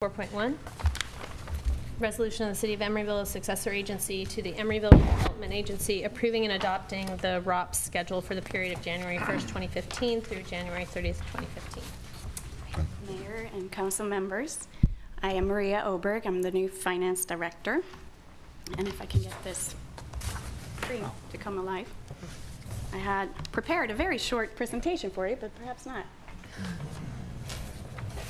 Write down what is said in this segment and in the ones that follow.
4.1, resolution of the City of Emeryville, a successor agency to the Emeryville Development Agency, approving and adopting the ROPS schedule for the period of January 1st, 2015 through January 30th, 2015. Mayor and council members, I am Maria Oberg. I'm the new finance director. And if I can get this screen to come alive. I had prepared a very short presentation for you, but perhaps not.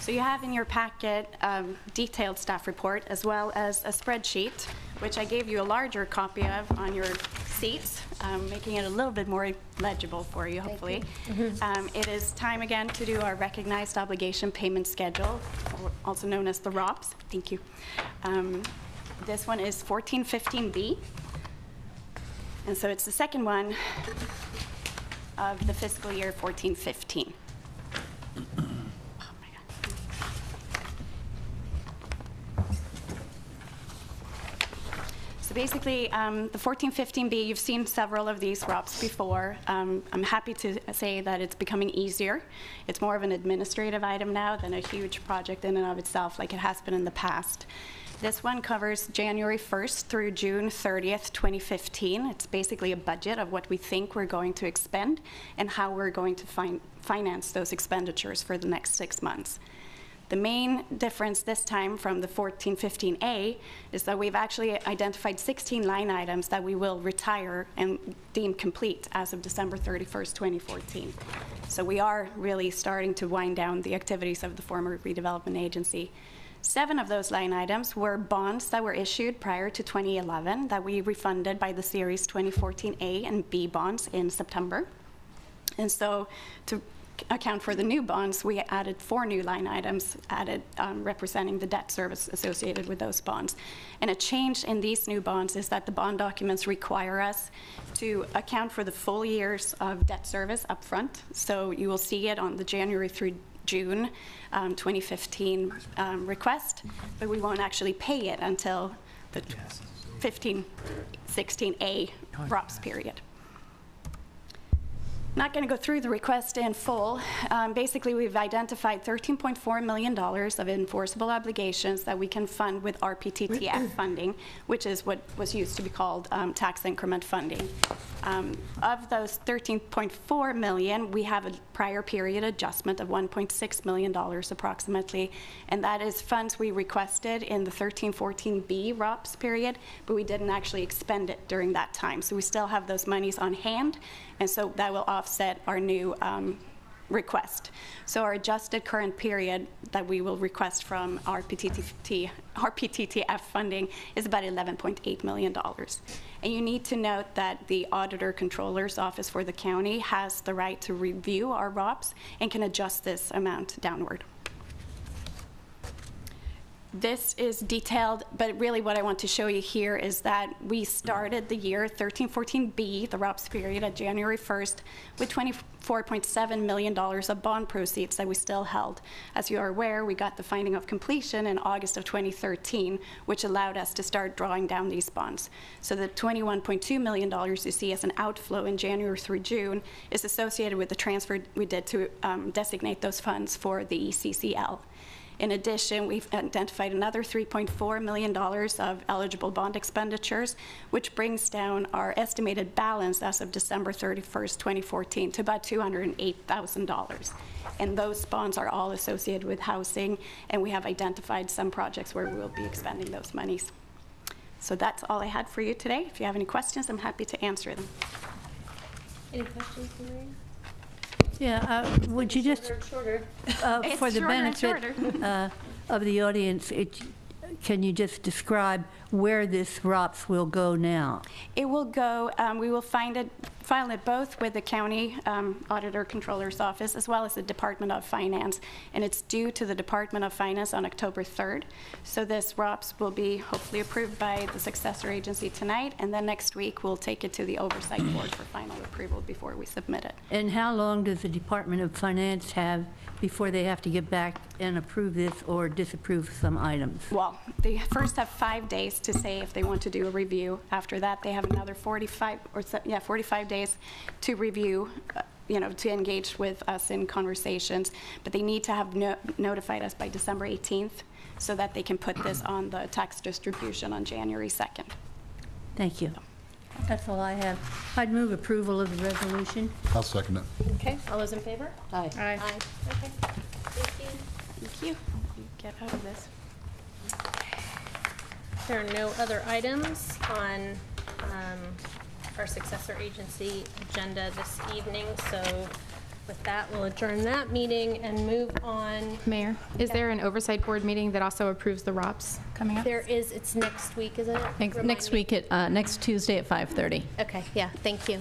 So you have in your packet a detailed staff report as well as a spreadsheet, which I gave you a larger copy of on your seats, making it a little bit more legible for you, hopefully. It is time again to do our recognized obligation payment schedule, also known as the ROPS. Thank you. This one is 1415B. And so it's the second one of the fiscal year 1415. So basically, the 1415B, you've seen several of these ROPS before. I'm happy to say that it's becoming easier. It's more of an administrative item now than a huge project in and of itself like it has been in the past. This one covers January 1st through June 30th, 2015. It's basically a budget of what we think we're going to expend and how we're going to finance those expenditures for the next 6 months. The main difference this time from the 1415A is that we've actually identified 16 line items that we will retire and deem complete as of December 31st, 2014. So we are really starting to wind down the activities of the former redevelopment agency. 7 of those line items were bonds that were issued prior to 2011 that we refunded by the series 2014A and B bonds in September. And so to account for the new bonds, we added 4 new line items representing the debt service associated with those bonds. And a change in these new bonds is that the bond documents require us to account for the full years of debt service up front. So you will see it on the January through June 2015 request, but we won't actually pay it until the 15-16A ROPS period. Not going to go through the request in full. Basically, we've identified $13.4 million of enforceable obligations that we can fund with RPTTF funding, which is what was used to be called tax increment funding. Of those $13.4 million, we have a prior period adjustment of $1.6 million approximately, and that is funds we requested in the 13-14B ROPS period, but we didn't actually expend it during that time. So we still have those monies on hand, and so that will offset our new request. So our adjusted current period that we will request from our RPTTF funding is about $11.8 million. And you need to note that the Auditor Controller's Office for the county has the right to review our ROPS and can adjust this amount downward. This is detailed, but really what I want to show you here is that we started the year 13-14B, the ROPS period, at January 1st with $24.7 million of bond proceeds that we still held. As you are aware, we got the finding of completion in August of 2013, which allowed us to start drawing down these bonds. So the $21.2 million you see as an outflow in January through June is associated with the transfer we did to designate those funds for the ECCL. In addition, we've identified another $3.4 million of eligible bond expenditures, which brings down our estimated balance as of December 31st, 2014 to about $208,000. And those bonds are all associated with housing, and we have identified some projects where we will be expending those monies. So that's all I had for you today. If you have any questions, I'm happy to answer them. Any questions, Maria? Yeah, would you just, for the benefit of the audience, can you just describe where this ROPS will go now? It will go, we will file it both with the County Auditor Controller's Office as well as the Department of Finance, and it's due to the Department of Finance on October 3rd. So this ROPS will be hopefully approved by the successor agency tonight, and then next week we'll take it to the Oversight Board for final approval before we submit it. And how long does the Department of Finance have before they have to get back and approve this or disapprove some items? Well, they first have 5 days to say if they want to do a review. After that, they have another 45 days to review to engage with us in conversations, but they need to have notified us by December 18th so that they can put this on the tax distribution on January 2nd. Thank you. That's all I have. I'd move approval of the resolution. I'll second it. Okay, all those in favor? Aye. Aye. Okay, thank you. Thank you. You get out of this. There are no other items on our successor agency agenda this evening, so with that, we'll adjourn that meeting and move on. Mayor, is there an oversight board meeting that also approves the ROPS coming up? There is, it's next week, isn't it? Next week, next Tuesday at 5:30. Okay, yeah, thank you.